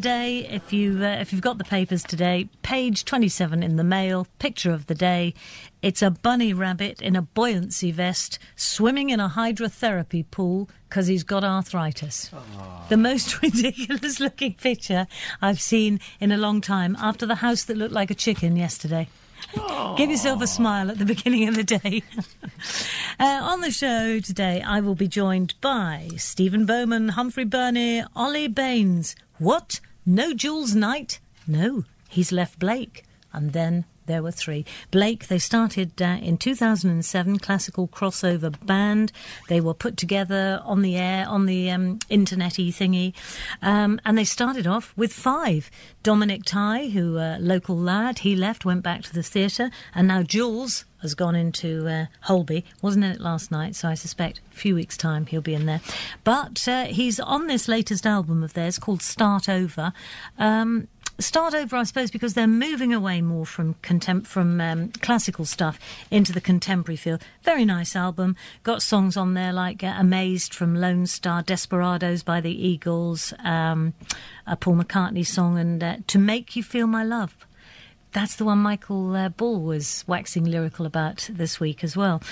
Today, if you've got the papers today, page 27 in the Mail, picture of the day. It's a bunny rabbit in a buoyancy vest swimming in a hydrotherapy pool because he's got arthritis. Aww. The most ridiculous looking picture I've seen in a long time, after the house that looked like a chicken yesterday. Aww. Give yourself a smile at the beginning of the day. On the show today, I will be joined by Stephen Bowman, Humphrey Burney, Ollie Baines. What? No Jules Knight? No, he's left Blake. And then there were three. Blake, they started in 2007, classical crossover band. They were put together on the air, on the internet-y thingy. And they started off with five. Dominic Tighe, who local lad, he left, went back to the theatre. And now Jules has gone into Holby. Wasn't in it last night, so I suspect a few weeks' time he'll be in there. But he's on this latest album of theirs called Start Over. Start over, I suppose, because they're moving away more from classical stuff into the contemporary field. Very nice album. Got songs on there like Amazed from Lone Star, Desperados by the Eagles, a Paul McCartney song, and To Make You Feel My Love. That's the one Michael Ball was waxing lyrical about this week as well.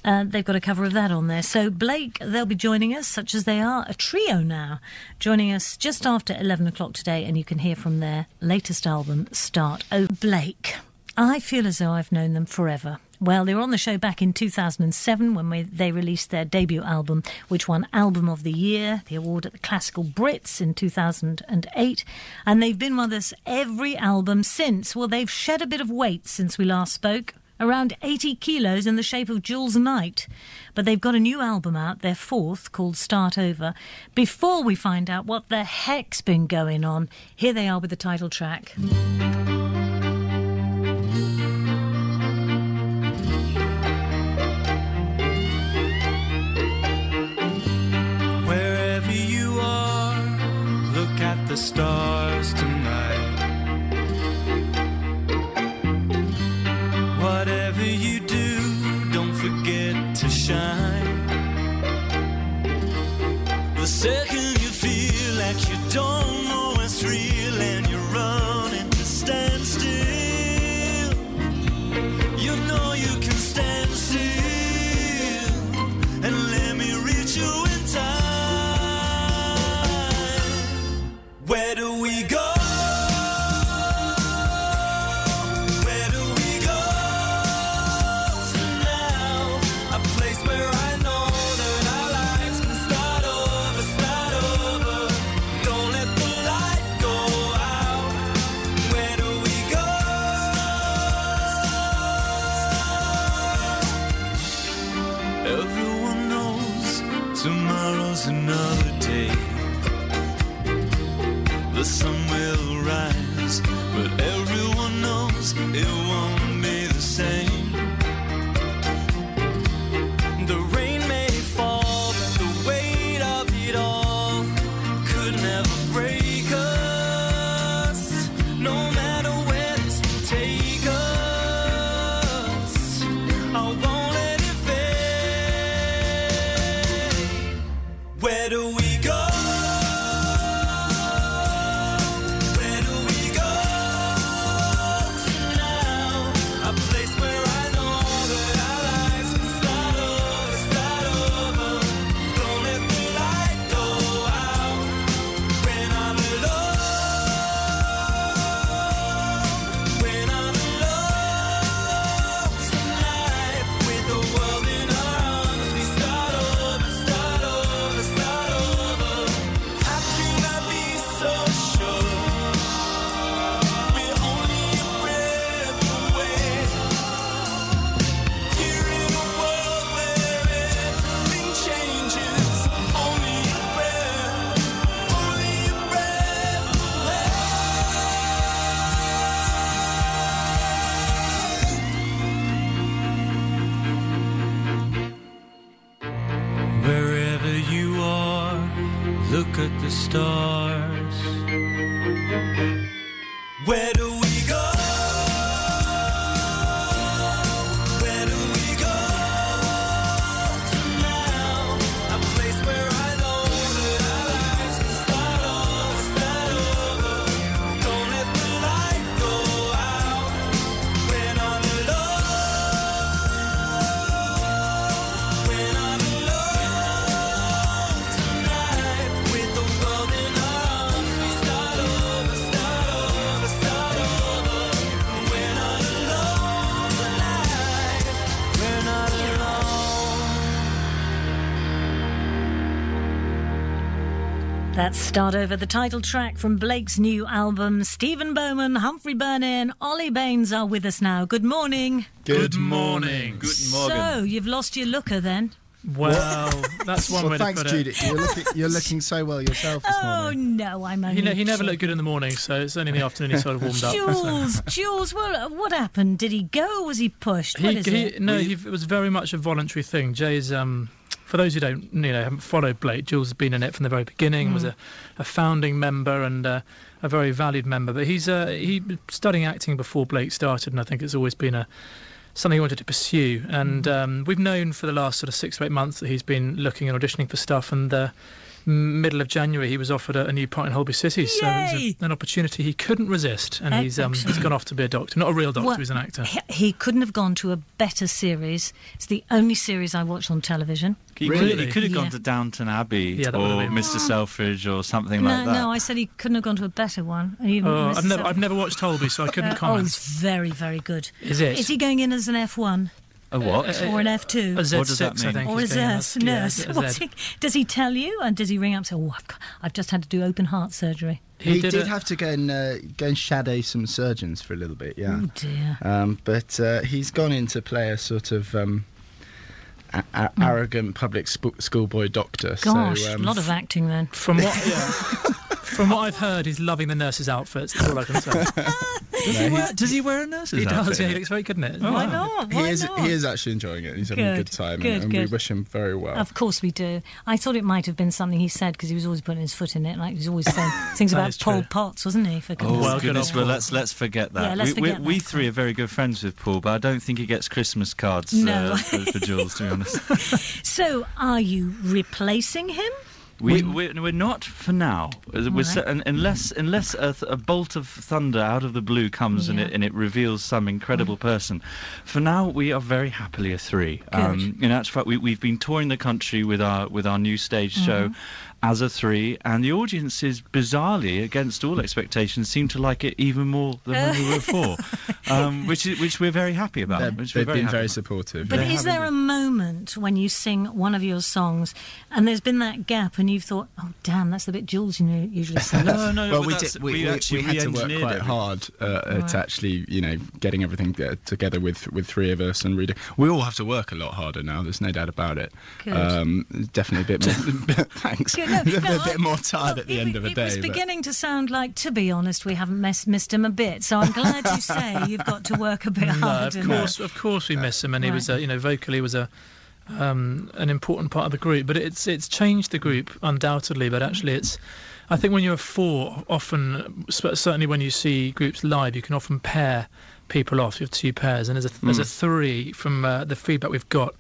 They've got a cover of that on there. So Blake, they'll be joining us, such as they are, a trio now, joining us just after 11 o'clock today, and you can hear from their latest album, Start Over. Blake, I feel as though I've known them forever. Well, they were on the show back in 2007 when they released their debut album, which won Album of the Year, the award at the Classical Brits in 2008. And they've been with us every album since. Well, they've shed a bit of weight since we last spoke. Around 80 kilos in the shape of Jules Knight. But they've got a new album out, their fourth, called Start Over. Before we find out what the heck's been going on, here they are with the title track. Wherever you are, look at the stars tonight. Whatever you do, don't forget to shine. The second you feel like you don't know what's real and you're running to stand still, you know you can stand still and let me reach you in time. Where do we go? Another day, the sun will rise, but everyone knows it won't be the same. The rain may fall, but the weight of it all could never break us, no matter where this will take us. I won't let it fade. Where do we go? Where do we go now? A place where I know that our lives can start over. Don't let the light go out when I'm alone. When I'm alone tonight with the world in our arms, we start over, start over, start over. How can I be so sure? We're only a breath away. Here in a world where everything changes. Only a breath away. Wherever you are, look at the stars. Where do we go? Where do we go now? A place where I know that our lives can start over, start over. Let's start over the title track from Blake's new album. Stephen Bowman, Humphrey Burnett, Ollie Baines are with us now. Good morning. Good morning. Good morning. So, you've lost your looker then? Well, that's one way Thanks, to put it. Judi. You're looking so well yourself this Oh, morning. no, I'm only... He never looked good in the morning, so it's only in the afternoon he sort of warmed up. Jules, well, what happened? Did he go or was he pushed? What is it? It was very much a voluntary thing. Jay's... For those who haven't followed Blake, Jules has been in it from the very beginning, was a founding member and a very valued member. But he was studying acting before Blake started, and I think it's always been something he wanted to pursue. And we've known for the last sort of 6 to 8 months that he's been looking and auditioning for stuff, and middle of January he was offered a new part in Holby City. So it was an opportunity he couldn't resist, and he's gone off to be a doctor. Not a real doctor, he's an actor. He couldn't have gone to a better series. It's the only series I watched on television. He could have gone to Downton Abbey or Mr. Selfridge or something like that. No, I said he couldn't have gone to a better one. I've never watched Holby, so I couldn't comment. Oh, it's very, very good. Is it? Is he going in as an F1? A what? Or an F2? A Z6, What does that mean? I think. Or a nurse. Does he tell you? And does he ring up and say, I've just had to do open heart surgery? He did have to go and shadow some surgeons for a little bit, yeah. Oh, dear. But he's gone in to play a sort of arrogant public schoolboy doctor. Gosh, so, a lot of acting then. From what I've heard, he's loving the nurses' outfits. That's all I can say. Does he wear a nurse's He does. outfit? Yeah, he looks very good in it. Why not? He is actually enjoying it. He's having a good time, and we wish him very well. Of course we do. I thought it might have been something he said because he was always putting his foot in it. Like he was always saying things about Paul Potts, wasn't he? For Goodness! Well, let's forget that. Yeah, let's forget we that. three are very good friends with Paul, but I don't think he gets Christmas cards for Jules, to be honest. So, are you replacing him? We're not for now. Unless a bolt of thunder out of the blue comes and it reveals some incredible person. For now, we are very happily a three. In actual fact, we've been touring the country with our new stage show as a three, and the audiences, bizarrely, against all expectations, seem to like it even more than when we were four, which we're very happy about. They've been very supportive. But is there a moment when you sing one of your songs and there's been that gap and you've thought, oh damn, that's the bit Jules usually sings? No. Well, we had to work quite hard at actually, getting everything together with three of us and reading. We all have to work a lot harder now. There's no doubt about it. Definitely a bit more. Thanks. Good. A bit more tired at the end of the day. It was beginning to sound like, to be honest, we haven't missed him a bit. So I'm glad you say you've got to work a bit harder. Of course we miss him, and he was, vocally was an important part of the group. But it's changed the group undoubtedly. But actually, I think when you're a four, often, certainly when you see groups live, you can often pair people off. You have two pairs, and there's a three from the feedback we've got.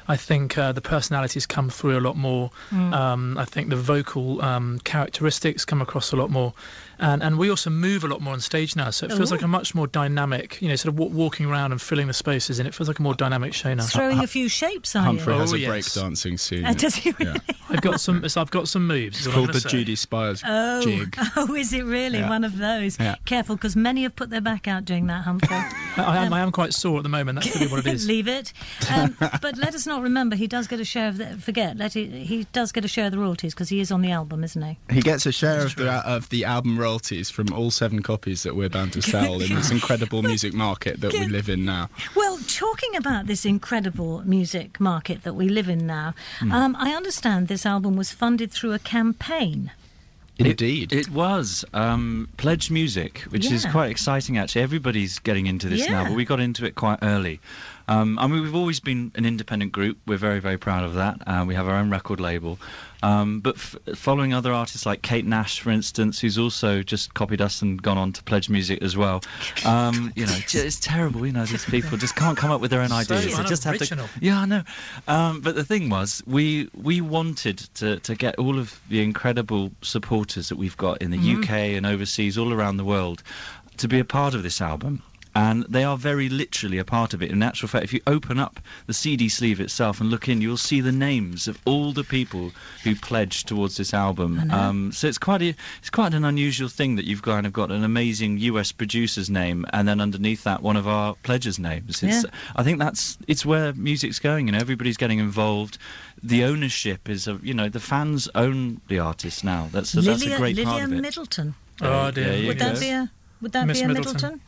I think the personalities come through a lot more. I think the vocal characteristics come across a lot more. And we also move a lot more on stage now, so it feels like a much more dynamic, sort of walking around and filling the spaces, and it feels like a more dynamic show now. Throwing a few shapes, are Humphrey you? has a breakdancing scene. Does he really? Yeah. I've got some moves. It's called the Judi Spiers jig. Oh, is it really one of those? Yeah. Careful, because many have put their back out doing that, Humphrey. I am quite sore at the moment. That could be what it is. Leave it. But let us not remember, he does get a share of he does get a share of the royalties because he is on the album, isn't he? He gets a share of the album royalties from all 7 copies that we're bound to sell in this incredible music market that we live in now. Well, talking about this incredible music market that we live in now, I understand this album was funded through a campaign. Indeed. It was. Pledge Music, which is quite exciting, actually. Everybody's getting into this now, but we got into it quite early. We've always been an independent group. We're very, very proud of that. We have our own record label. But following other artists like Kate Nash, for instance, who's also just copied us and gone on to Pledge Music as well. It's terrible. These people just can't come up with their own ideas. They just have to. Yeah, I know. But the thing was, we wanted to get all of the incredible supporters that we've got in the UK and overseas, all around the world, to be a part of this album. and they are very literally a part of it. In actual fact, if you open up the CD sleeve itself and look in, you'll see the names of all the people who pledged towards this album. So it's quite an unusual thing that you've kind of got an amazing US producer's name, and then underneath that, one of our pledges' names. I think it's where music's going. You know, everybody's getting involved. The ownership is the fans own the artists now. That's a great part of it. Lilia Middleton. Oh dear. Would that be a Middleton?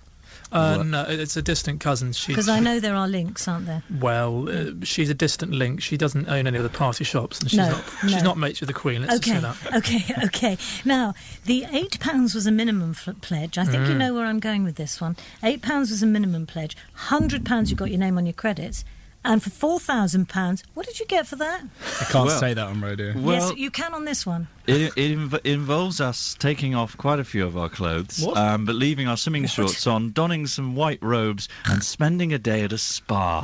No, it's a distant cousin. Because I know there are links, aren't there? Well, she's a distant link. She doesn't own any of the party shops, and she's not mates with the Queen. Let's just say that. Okay. Now, the £8 was a minimum pledge. I think you know where I'm going with this one. £8 was a minimum pledge. £100 you got your name on your credits. And for £4,000, what did you get for that? I can't say that on radio. Yes, you can on this one. It involves us taking off quite a few of our clothes, but leaving our swimming shorts on, donning some white robes, and spending a day at a spa.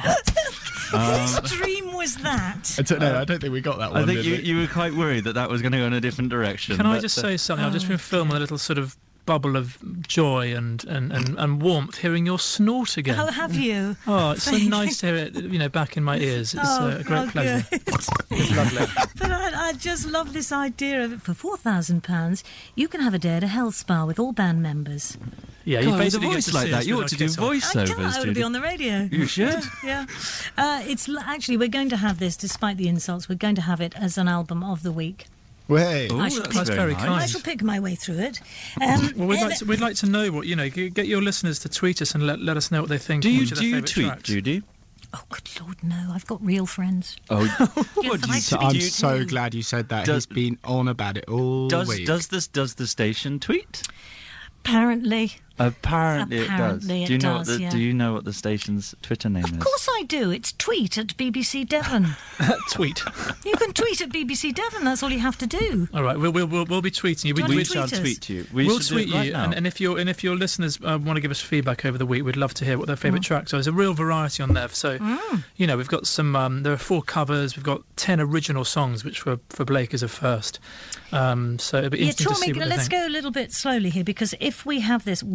Whose dream was that? I don't know. I don't think we got that one. I think you were quite worried that was going to go in a different direction. Can I just say something? I've just been filming a little sort of bubble of joy and warmth hearing your snort again. Oh, have you? Oh, it's so nice to hear it, back in my ears. It's a great pleasure. It's lovely. But I just love this idea of it. For £4,000, you can have a day at a health spa with all band members. Yeah, you basically get to like that. You ought to do voiceovers. I would be on the radio. You should. Yeah. It's actually, we're going to have this, despite the insults, we're going to have it as an album of the week. Way. That's very kind. I shall pick my way through it. Well, we'd like to know what get your listeners to tweet us and let us know what they think. Do you tweet, Judi? Oh, good Lord, no! I've got real friends. Oh, I'm so glad you said that. He's been on about it all week. Does the station tweet? Apparently it does. Do you know what the station's Twitter name is? Of course I do. It's tweet at BBC Devon. Tweet. You can tweet at BBC Devon. That's all you have to do. All right, we'll be tweeting you. We shall tweet you. We'll tweet you, and if your listeners want to give us feedback over the week, we'd love to hear what their favourite tracks are. There's a real variety on there. So we've got some. There are 4 covers. We've got 10 original songs, which for Blake is a first. So it'll be interesting to see what let's go a little bit slowly here, because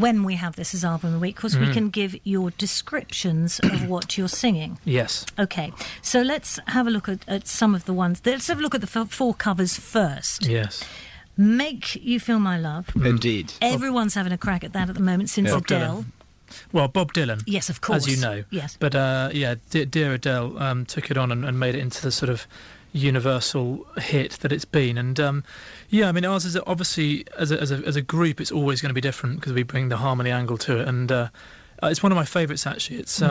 when we have this as album of the week, of course we can give your descriptions of what you're singing. Yes. Okay, so let's have a look at some of the ones. Let's have a look at the 4 covers first. Yes. Make You Feel My Love. Indeed. Everyone's having a crack at that at the moment since Adele. Well, Bob Dylan. Yes, of course. As you know. Yes. But, dear Adele took it on and made it into the sort of universal hit that it's been. And ours is obviously as a group, it's always going to be different because we bring the harmony angle to it, and it's one of my favourites actually. It's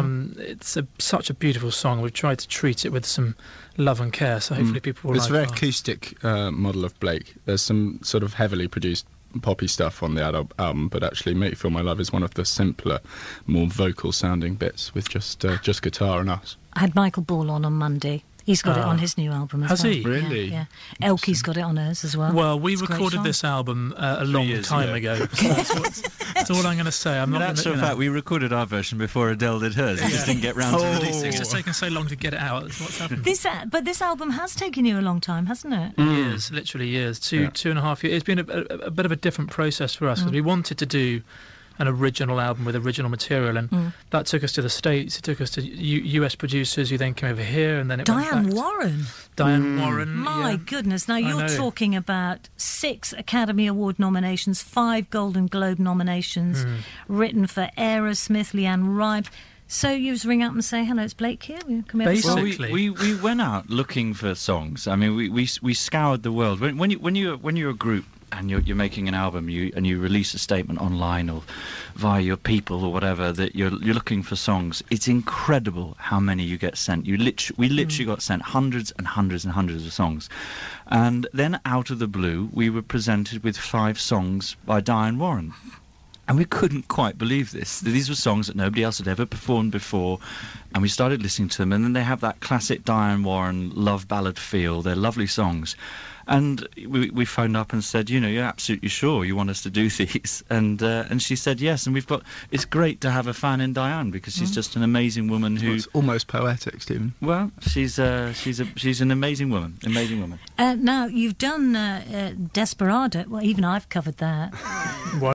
such a beautiful song. We've tried to treat it with some love and care, so hopefully people will like it. It's a very acoustic model of Blake. There's some sort of heavily produced poppy stuff on the album, but actually Make You Feel My Love is one of the simpler, more vocal sounding bits with just guitar and us. I had Michael Ball on Monday. He's got it on his new album as well. Has he? Really? Yeah. Elke's got it on hers as well. Well, we recorded this album a long time ago. So that's all I'm going to say. In actual fact, we recorded our version before Adele did hers. We just didn't get round to releasing it. It's just taken so long to get it out. That's what's happened. But this album has taken you a long time, hasn't it? Years, literally years. 2.5 years. It's been a bit of a different process for us because we wanted to do an original album with original material, and that took us to the States. It took us to US producers who then came over here, and then it Diane Warren. My goodness. Now you're talking about 6 Academy Award nominations, 5 Golden Globe nominations, written for Aerosmith, Leanne Rimes. So you just ring up and say, hello, it's Blake here. Basically. We went out looking for songs. I mean, we scoured the world. When you're a group and you're making an album, and you release a statement online or via your people or whatever, that you're looking for songs, it's incredible how many you get sent. We literally got sent hundreds and hundreds and hundreds of songs. And then out of the blue, we were presented with 5 songs by Diane Warren. And we couldn't quite believe this. These were songs that nobody else had ever performed before, and we started listening to them, and then they have that classic Diane Warren love ballad feel. They're lovely songs. And we phoned up and said, you're absolutely sure you want us to do these? And she said yes. And it's great to have a fan in Diane, because she's just an amazing woman who's almost poetic, Stephen. Well, she's an amazing woman. Now you've done Desperado. Well, even I've covered that.